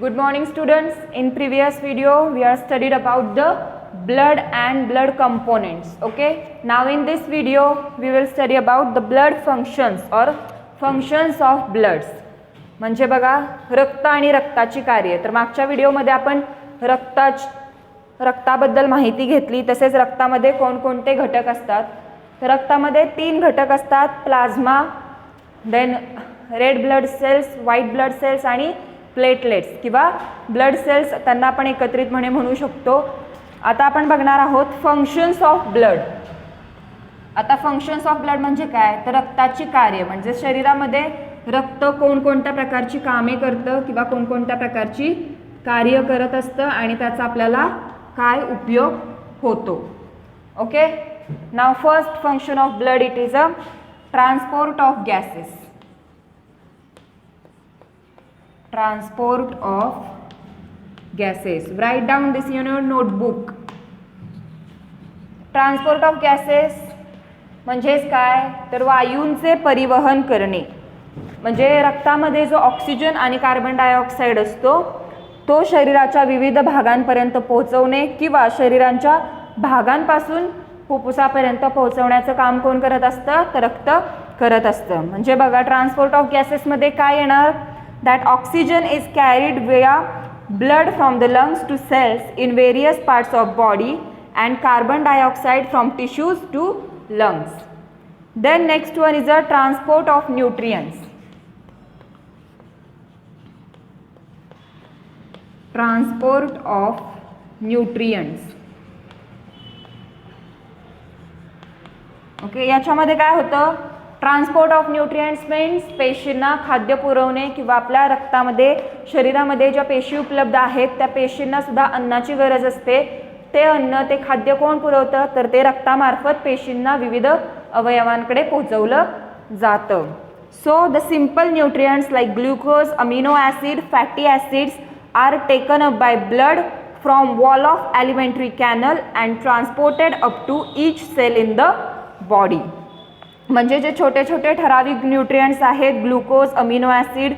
Good morning students. In previous video we are studied about the blood and blood components. Okay. Now in this video we will study about the blood functions or functions of bloods. म्हणजे बघा रक्त आणि रक्ताची कार्य. तर मागच्या व्हिडिओमध्ये आपण रक्ताबद्दल माहिती घेतली. तसेच रक्तामध्ये कोणकोणते घटक असतात. तर रक्तामध्ये 3 घटक असतात. Plasma, then red blood cells, white blood cells आणि प्लेटलेट्स किंवा ब्लड सेल्स त्यांना आपण एकत्रितपणे म्हणू शकतो. आता आपण बघणार आहोत फंक्शन्स ऑफ ब्लड. आता फंक्शन्स ऑफ ब्लड म्हणजे काय, तर रक्ताची कार्य म्हणजे शरीरामध्ये रक्त कोणकोणत्या प्रकारची कामे करतं किंवा कोणकोणत्या प्रकारची कार्य करत असतं आणि त्याचा आपल्याला काय उपयोग होतो. Okay. Now first function of blood, it is a transport of gases. Transport of gases. Write down this in your notebook. Transport of gases म्हणजेच काय, तर वायूंचे परिवहन करणे. म्हणजे रक्तामध्ये जो ऑक्सिजन आणि कार्बन डायऑक्साईड असतो तो शरीराच्या विविध भागांपर्यंत पोहोचवणे किंवा शरीराच्या भागांपासून फुफ्फुसापर्यंत पोहोचवण्याचं काम कोण करत असतं, तर रक्त करत असतं. म्हणजे बघा ट्रान्सपोर्ट ऑफ गॅसेसमध्ये काय येणार, that oxygen is carried via blood from the lungs to cells in various parts of body and carbon dioxide from tissues to lungs. Then next one is a transport of nutrients. Transport of nutrients. Okay. याच्यामध्ये काय होतं, transport of nutrients means पेशींना खाद्य पुरवणे किंवा आपल्या रक्तामध्ये शरीरामध्ये ज्या पेशी उपलब्ध आहेत त्या पेशींना सुद्धा अन्नाची गरज असते. ते अन्न, ते खाद्य कोण पुरवतं, तर ते रक्तामार्फत पेशींना विविध अवयवांकडे पोहोचवलं जातं. So the simple nutrients like glucose, amino acid, fatty acids are taken up by blood from wall of alimentary canal and transported up to each cell in the body. म्हणजे जे छोटे छोटे ठराविक न्यूट्रिएंट्स आहेत, glucose, amino acid,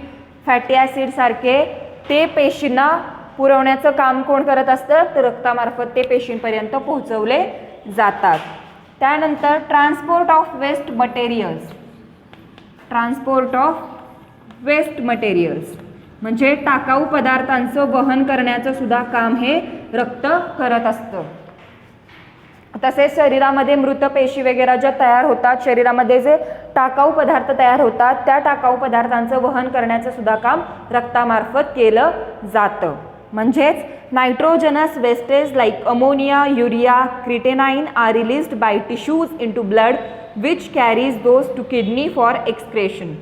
fatty acid सारखे, ते पेशींना पुरवण्याचं काम कोण करत असतं, तर रक्तामार्फत ते पेशींपर्यंत पोहोचवले जातात. त्यानंतर transport of waste materials. Transport of waste materials म्हणजे टाकाऊ पदार्थांचं वहन करण्याचं सुद्धा काम हे रक्त करत असतं. तसेच शरीरामध्ये मृत पेशी वगैरे ज्या तयार होतात, शरीरामध्ये जे टाकाऊ पदार्थ तयार होतात त्या टाकाऊ पदार्थांचं वहन करण्याचं सुद्धा काम रक्तामार्फत केलं जातं. म्हणजेच nitrogenous wastage like ammonia, urea, creatinine are released by tissues into blood which carries those to kidney for excretion.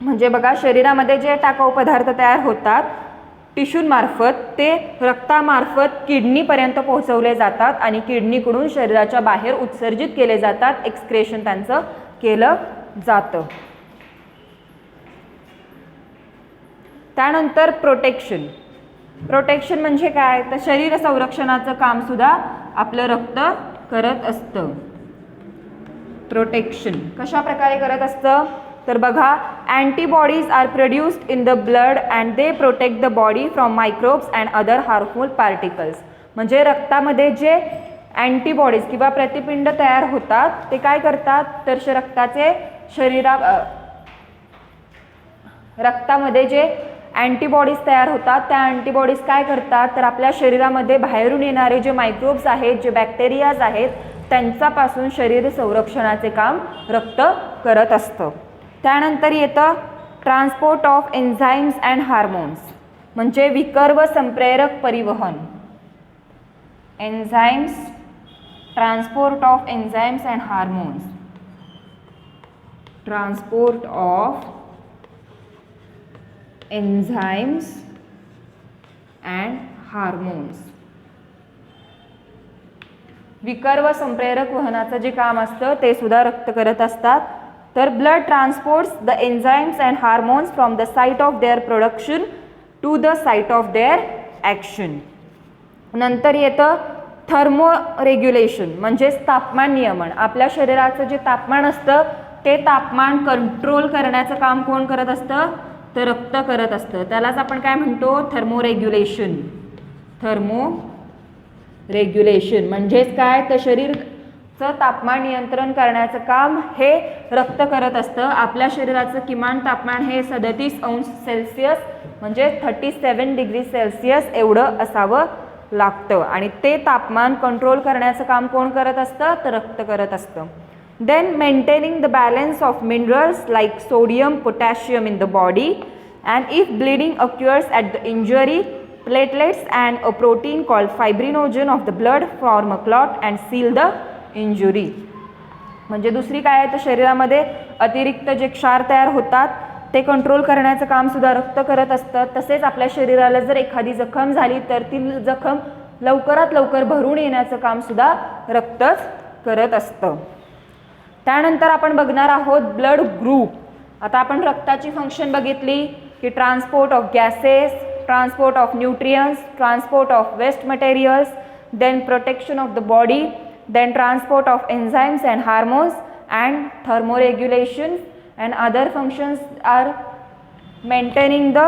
म्हणजे बघा शरीरामध्ये जे टाकाऊ पदार्थ तयार होतात टिश्यूंमार्फत ते रक्तामार्फत किडनीपर्यंत पोहोचवले जातात आणि किडनीकडून शरीराच्या बाहेर उत्सर्जित केले जातात. एक्सक्रेशन त्यांचं केलं जातं. त्यानंतर प्रोटेक्शन. प्रोटेक्शन म्हणजे काय, तर शरीर संरक्षणाचं काम सुद्धा आपलं रक्त करत असतं. प्रोटेक्शन कशा प्रकारे करत असतं, तर बघा antibodies are produced in the blood and they protect the body from microbes and other harmful particles. म्हणजे रक्तामध्ये जे अँटीबॉडीज किंवा प्रतिपिंड तयार होतात ते काय करतात, तर रक्तामध्ये जे अँटीबॉडीज तयार होतात त्या अँटीबॉडीज काय करतात, तर आपल्या शरीरामध्ये बाहेरून येणारे जे मायक्रोब्स आहेत, जे बॅक्टेरियाज आहेत त्यांच्यापासून शरीर संरक्षणाचे काम रक्त करत असतं. त्यानंतर येतं transport of enzymes and hormones म्हणजे विकर व संप्रेरक परिवहन. Enzymes, transport of enzymes and hormones. Transport of enzymes and hormones. विकर व संप्रेरक वहनाचं जे काम असतं ते सुद्धा रक्त करत असतात. तर blood transports the enzymes and hormones from the site of their production to the site of their action. नंतर येतं थर्मो रेग्युलेशन म्हणजेच तापमान नियमन. आपल्या शरीराचं जे तापमान असतं ते तापमान कंट्रोल करण्याचं काम कोण करत असतं, तर रक्त करत असतं. त्यालाच आपण काय म्हणतो, थर्मोरेग्युलेशन. थर्मोरेग्युलेशन म्हणजेच काय, तर शरीरचं तापमान नियंत्रण करण्याचं काम हे रक्त करत असतं. आपल्या शरीराचं किमान तापमान हे 37°C म्हणजे 37 डिग्री सेल्सिअस एवढं असावं लागतं आणि ते तापमान कंट्रोल करण्याचं काम कोण करत असतं, तर रक्त करत असतं. Then maintaining the balance of minerals like sodium, potassium in the body, and if bleeding occurs at the injury, platelets and a protein called fibrinogen of the blood form a clot and seal the injury. म्हणजे दुसरी काय आहे, तर शरीरामध्ये अतिरिक्त जे क्षार तयार होतात ते कंट्रोल करण्याचं काम सुद्धा रक्त करत असतं. तसेच आपल्या शरीराला जर एखादी जखम झाली तर ती जखम लवकरात लवकर भरून येण्याचं काम सुद्धा रक्तच करत असतं. त्यानंतर आपण बघणार आहोत ब्लड ग्रुप. आता आपण रक्ताची फंक्शन बघितली की transport of gases, transport of nutrients, transport of waste materials, then protection of the body, then transport of enzymes and hormones and thermoregulation and other functions are maintaining the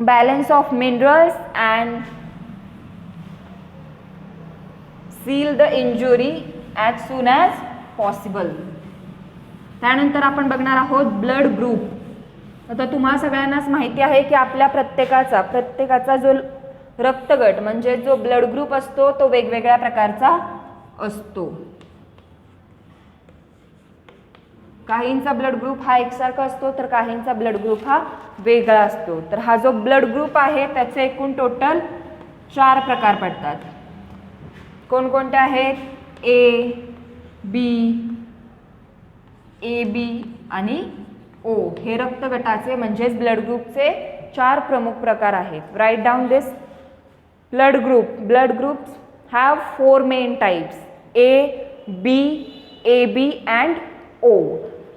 balance of minerals and seal the injury as soon as possible. त्यानंतर आपण बघणार आहोत blood group. आता तुम्हा सगळ्यांनाच माहिती आहे की आपल्या प्रत्येकाचा जो रक्तगट म्हणजे जो ब्लड ग्रुप असतो तो वेगवेगळ्या प्रकारचा असतो. काहींचा ब्लड ग्रुप हा एकसारखा असतो तर काहींचा ब्लड ग्रुप हा वेगळा असतो. तर हा जो ब्लड ग्रुप आहे त्याचे एकूण टोटल 4 प्रकार पडतात. कोणकोणते आहेत, ए बी आणि ओ हे रक्तगटाचे म्हणजेच ब्लड ग्रुपचे 4 प्रमुख प्रकार आहेत. Right down this. Blood groups have 4 main types, A B and O.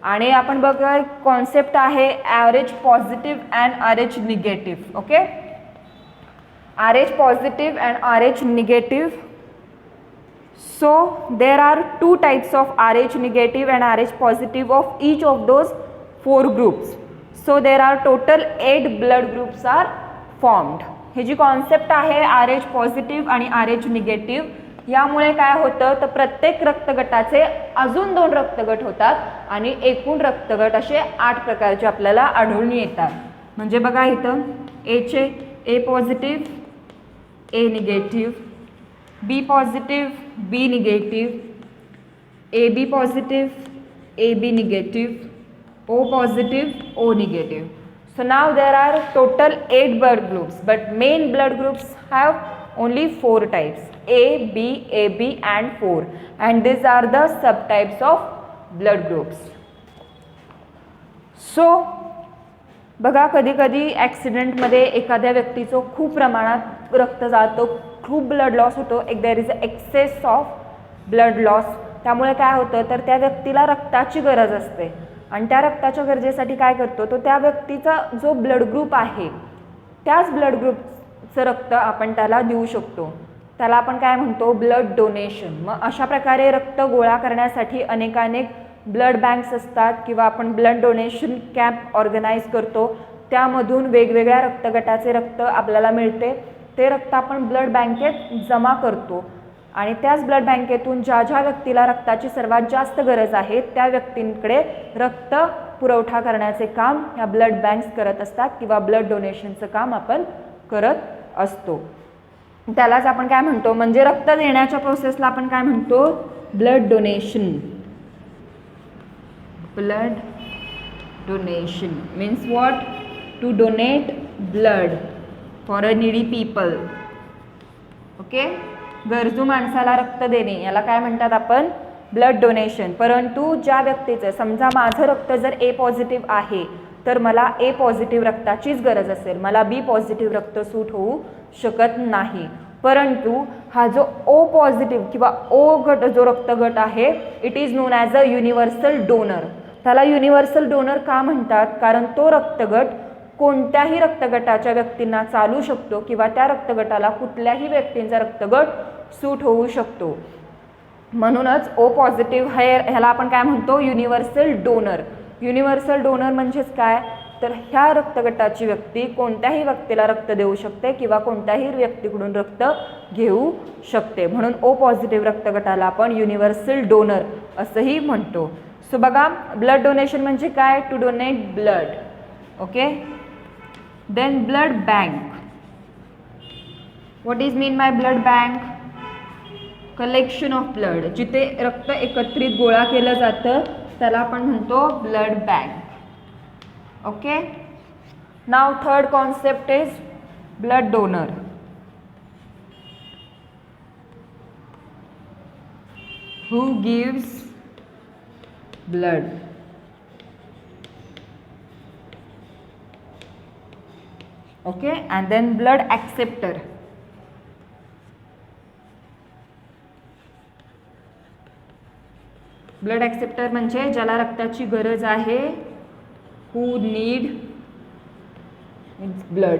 आणि आपण बघा कॉन्सेप्ट आहे average positive and RH negative. Okay, RH positive and RH negative. So there are 2 types of RH negative and RH positive of each of those 4 groups. So there are total 8 blood groups are formed. हे जी concept आहे RH positive आणि RH negative, यामुळे काय होतं तर प्रत्येक रक्तगटाचे अजून 2 रक्तगट होतात आणि एकूण रक्तगट असे 8 प्रकारचे आपल्याला आढळून येतात. म्हणजे बघा इथं एचे A positive, A negative, B positive, B negative, A B positive, A B negative, O positive, O negative. So now there are total 8 blood groups, but main blood groups have only 4 types, A, B, AB and 4, and these are the subtypes of blood groups. So बघा कधी कधी ॲक्सिडेंटमध्ये एखाद्या व्यक्तीचं खूप प्रमाणात रक्त जातं, खूप ब्लड लॉस होतो, there is excess of blood loss. त्यामुळे काय होतं तर त्या व्यक्तीला रक्ताची गरज असते आणि त्या रक्ताच्या गरजेसाठी काय करतो तो त्या व्यक्तीचा जो ब्लड ग्रुप आहे त्याच ब्लड ग्रुपचं रक्त आपण त्याला देऊ शकतो. त्याला आपण काय म्हणतो ब्लड डोनेशन. मग अशा प्रकारे रक्त गोळा करण्यासाठी अनेकानेक ब्लड बँक्स असतात किंवा आपण ब्लड डोनेशन कॅम्प ऑर्गनाईज करतो. त्यामधून वेगवेगळ्या रक्तगटाचे रक्त आपल्याला मिळते. ते रक्त आपण ब्लड बँकेत जमा करतो आणि त्याच ब्लड बँकेतून ज्या ज्या व्यक्तीला रक्ताची सर्वात जास्त गरज आहे त्या व्यक्तींकडे रक्त पुरवठा करण्याचे काम ह्या ब्लड बँक्स करत असतात किंवा ब्लड डोनेशनचं काम आपण करत असतो. त्यालाच आपण काय म्हणतो म्हणजे रक्त देण्याच्या प्रोसेसला आपण काय म्हणतो blood donation. Blood donation means what, to donate blood for a needy people. Okay, गरजू माणसाला रक्त देणे याला काय म्हणतात आपण ब्लड डोनेशन. परंतु ज्या व्यक्तीचं समजा माझं रक्त जर ए पॉझिटिव्ह आहे तर मला ए पॉझिटिव्ह रक्ताचीच गरज असेल, मला बी पॉझिटिव्ह रक्त सूट होऊ शकत नाही. परंतु हा जो ओ पॉझिटिव्ह किंवा ओ गट जो रक्तगट आहे it is non as a universal donor. त्याला युनिव्हर्सल डोनर का म्हणतात कारण तो रक्तगट कोणत्याही रक्तगटाच्या व्यक्तींना चालू शकतो किंवा त्या रक्तगटाला कुठल्याही व्यक्तींचा रक्तगट सूट होऊ शकतो. म्हणूनच ओ पॉझिटिव्ह ह्याला आपण काय म्हणतो युनिव्हर्सल डोनर. युनिव्हर्सल डोनर म्हणजेच काय तर ह्या रक्तगटाची व्यक्ती कोणत्याही व्यक्तीला रक्त देऊ शकते किंवा कोणत्याही व्यक्तीकडून रक्त घेऊ शकते. म्हणून ओ पॉझिटिव्ह रक्तगटाला आपण युनिव्हर्सल डोनर असंही म्हणतो. सो बघा, ब्लड डोनेशन म्हणजे काय? To donate blood. Okay, then blood bank. What is mean by blood bank? Collection of blood. जिथे रक्त एकत्रित गोळा केलं जातं त्याला आपण म्हणतो blood bank. Okay, now third concept is blood donor. who gives blood. Okay, and then blood acceptor. Blood acceptor म्हणजे ज्याला रक्ताची गरज आहे, हू नीड ब्लड.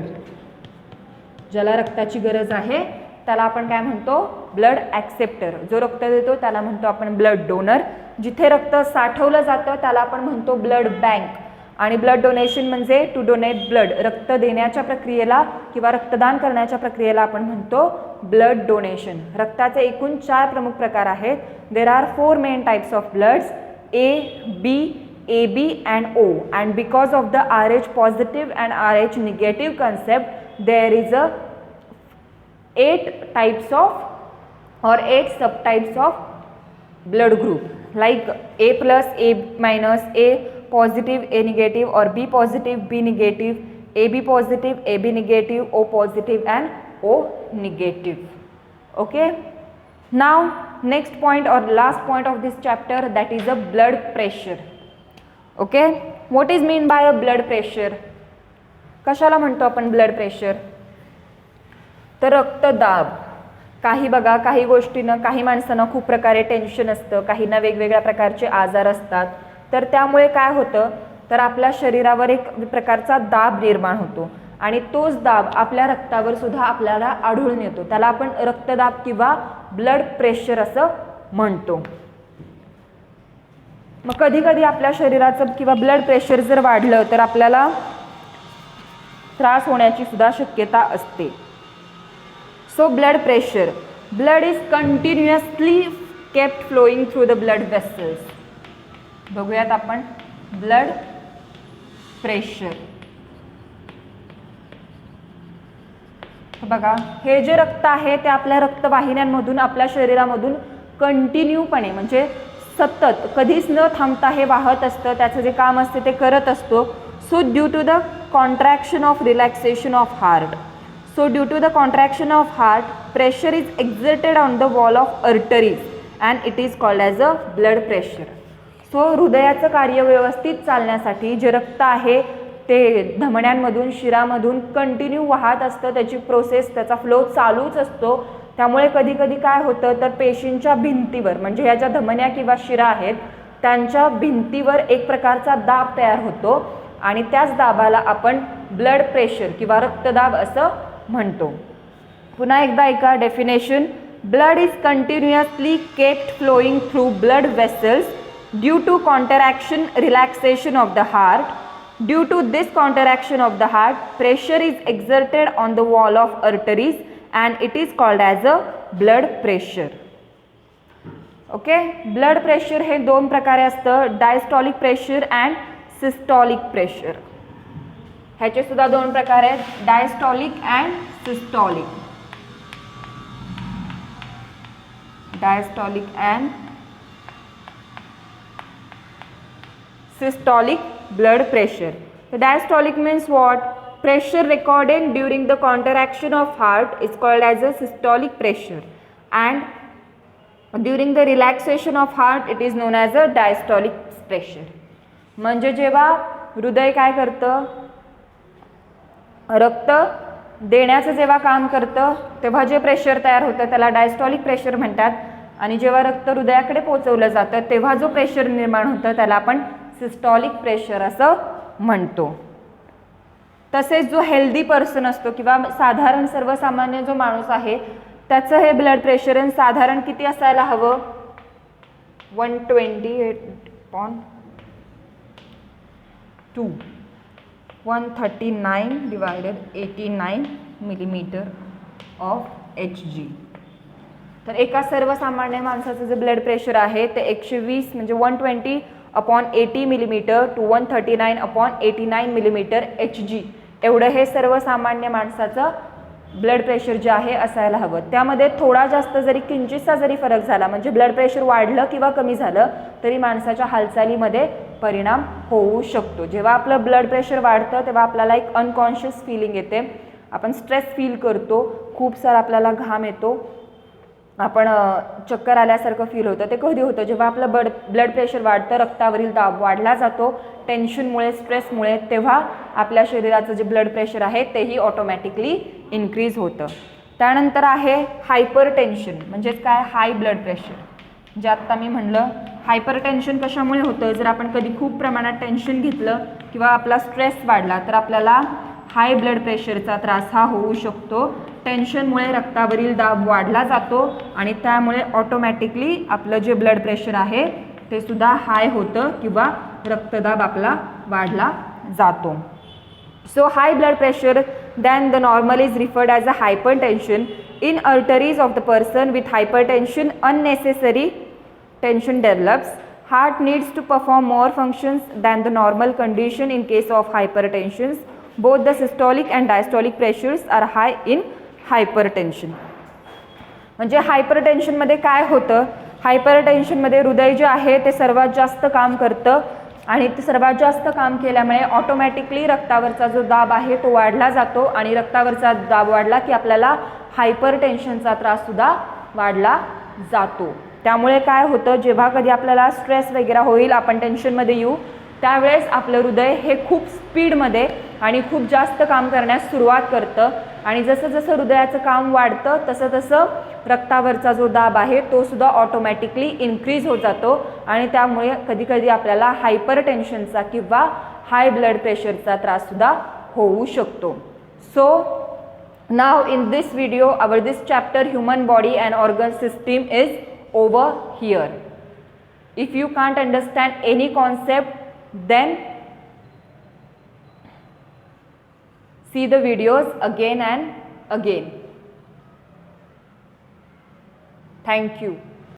ज्याला रक्ताची गरज आहे त्याला आपण काय म्हणतो? Blood acceptor. जो रक्त देतो त्याला म्हणतो आपण ब्लड डोनर. जिथे रक्त साठवलं जातं त्याला आपण म्हणतो ब्लड बँक. आणि ब्लड डोनेशन म्हणजे टू डोनेट ब्लड. रक्त देण्याच्या प्रक्रियेला किंवा रक्तदान करण्याच्या प्रक्रियेला आपण म्हणतो ब्लड डोनेशन. रक्ताचे एकूण 4 प्रमुख प्रकार आहेत. There are 4 main types of bloods, A, B, AB and O. And because of the RH positive and RH negative concept, there is a 8 types of or 8 subtypes of blood group, like A plus, A minus, A positive, A negative, or B positive, B negative, AB positive, AB negative, O positive and O negative. Okay, now next point or last point of this chapter, that is a blood pressure. Okay, what is mean by a blood pressure? कशाला म्हणतो आपण blood pressure? तर रक्तदाब. काही बघा, काही गोष्टींना, काही माणसांना खूप प्रकारे टेन्शन असतं, काहींना वेगवेगळ्या प्रकारचे आजार असतात. तर त्यामुळे काय होतं, तर आपल्या शरीरावर एक प्रकारचा दाब निर्माण होतो आणि तोच दाब आपल्या रक्तावर सुद्धा आपल्याला आढळून येतो. त्याला आपण रक्तदाब किंवा ब्लड प्रेशर असं म्हणतो. मग कधी कधी आपल्या शरीराचं किंवा ब्लड प्रेशर जर वाढलं तर आपल्याला त्रास होण्याची सुद्धा शक्यता असते. So blood pressure. Blood is continuously kept flowing through the blood vessels. बघूयात आपण ब्लड प्रेशर. बघा, हे जे रक्त आहे ते आपल्या रक्तवाहिन्यांमधून आपल्या शरीरामधून कंटिन्यूपणे म्हणजे सतत कधीच न थांबता हे वाहत असतं. त्याचं जे काम असते ते करत असतो. So due to the contraction of relaxation of heart. So due to the contraction of heart, pressure is exerted on the wall of arteries and it is called as a blood pressure. So हृदयाचं कार्य व्यवस्थित चालण्यासाठी जे रक्त आहे ते धमन्यांमधून शिरामधून continue वाहत असतं. त्याची प्रोसेस, त्याचा फ्लो चालूच असतो. त्यामुळे कधी कधी काय होतं तर पेशींच्या भिंतीवर म्हणजे ह्या ज्या धमन्या किंवा शिरा आहेत त्यांच्या भिंतीवर एक प्रकारचा दाब तयार होतो आणि त्याच दाबाला आपण ब्लड प्रेशर किंवा रक्तदाब असं म्हणतो. पुन्हा एकदा ऐका definition. Blood is continuously kept flowing through blood vessels due to contraction relaxation of the heart. Due to this contraction of the heart, pressure is exerted on the wall of arteries and it is called as a blood pressure. Okay, blood pressure हे 2 प्रकारे असतं, diastolic pressure and systolic pressure. ह्याचे सुद्धा 2 प्रकार आहेत, diastolic and systolic. Diastolic and systolic blood pressure. The diastolic means what? Pressure recorded during the contraction of heart is called as a systolic pressure, and during the relaxation of heart it is known as a diastolic pressure. म्हणजे जेव्हा हृदय काय करतं, रक्त देण्याचं जेव्हा काम करतं तेव्हा जे प्रेशर तयार होतं त्याला डायस्टॉलिक प्रेशर म्हणतात आणि जेव्हा रक्त हृदयाकडे पोहोचवलं जातं तेव्हा जो प्रेशर निर्माण होतं त्याला आपण सिस्टॉलिक प्रेशर असं म्हणतो. तसेच जो हेल्दी पर्सन असतो किंवा साधारण सर्वसामान्य जो माणूस आहे त्याचं हे ब्लड प्रेशर साधारण किती असायला हवं? 128/2. 139 / 89 मिलीमीटर ऑफ Hg. तर एका सर्वसामान्य माणसाचं जे ब्लड प्रेशर आहे ते 120 म्हणजे 120/80 मिलीमीटर टू 139/89 मिलीमीटर Hg एवढं हे सर्वसामान्य माणसाचं ब्लड प्रेशर जे आहे असायला हवं. त्यामध्ये थोडा जास्त जरी किंचितसा जरी फरक झाला म्हणजे ब्लड प्रेशर वाढलं किंवा कमी झालं तरी माणसाच्या हालचालीमध्ये परिणाम होऊ शकतो. जेव्हा आपलं ब्लड प्रेशर वाढतं तेव्हा आपल्याला एक अनकॉन्शियस फिलिंग येते, आपण स्ट्रेस फील करतो, खूप सारा आपल्याला घाम येतो, आपण चक्कर आल्यासारखं फील होतं. ते कधी होतं जेव्हा आपलं ब्लड प्रेशर वाढतं, रक्तावरील दाब वाढला जातो टेन्शनमुळे, स्ट्रेसमुळे, तेव्हा आपल्या शरीराचं जे ब्लड प्रेशर आहे तेही ऑटोमॅटिकली इन्क्रीज होतं. त्यानंतर आहे हायपर टेन्शन म्हणजेच काय, हाय ब्लड प्रेशर. जे आत्ता मी म्हणलं हायपर टेन्शन कशामुळे होतं, जर आपण कधी खूप प्रमाणात टेन्शन घेतलं किंवा आपला स्ट्रेस वाढला तर आपल्याला हाय ब्लड प्रेशरचा त्रास हा होऊ शकतो. टेन्शनमुळे रक्तावरील दाब वाढला जातो आणि त्यामुळे ऑटोमॅटिकली आपलं जे ब्लड प्रेशर आहे ते सुद्धा हाय होतं किंवा रक्तदाब आपला वाढला जातो. So high blood pressure than the normal is referred as a hypertension. In arteries of the person with hypertension, unnecessary tension develops. Heart needs to perform more functions than the normal condition in case of hypertension. Both the systolic and diastolic pressures are high in hypertension. म्हणजे हायपरटेन्शनमध्ये काय होतं, हायपरटेन्शनमध्ये हृदय जे आहे ते सर्वात जास्त काम करतं आणि ते सर्वात जास्त काम केल्यामुळे ऑटोमॅटिकली रक्तावरचा जो दाब आहे तो वाढला जातो आणि रक्तावरचा दाब वाढला की आपल्याला हायपरटेन्शनचा त्राससुद्धा वाढला जातो. त्यामुळे काय होतं, जेव्हा कधी आपल्याला स्ट्रेस वगैरे होईल, आपण टेन्शनमध्ये येऊ, त्यावेळेस आपलं हृदय हे खूप स्पीडमध्ये आणि खूप जास्त काम करण्यास सुरुवात करतं आणि जसं जसं हृदयाचं काम वाढतं तसं तसं रक्तावरचा जो दाब आहे तो सुद्धा ऑटोमॅटिकली इन्क्रीज होत जातो आणि त्यामुळे कधीकधी आपल्याला हायपरटेन्शनचा किंवा हाय ब्लड प्रेशरचा त्राससुद्धा होऊ शकतो. So now in this video our this chapter human body and organ system is over here. If you can't understand any concept then see the videos again and again. Thank you.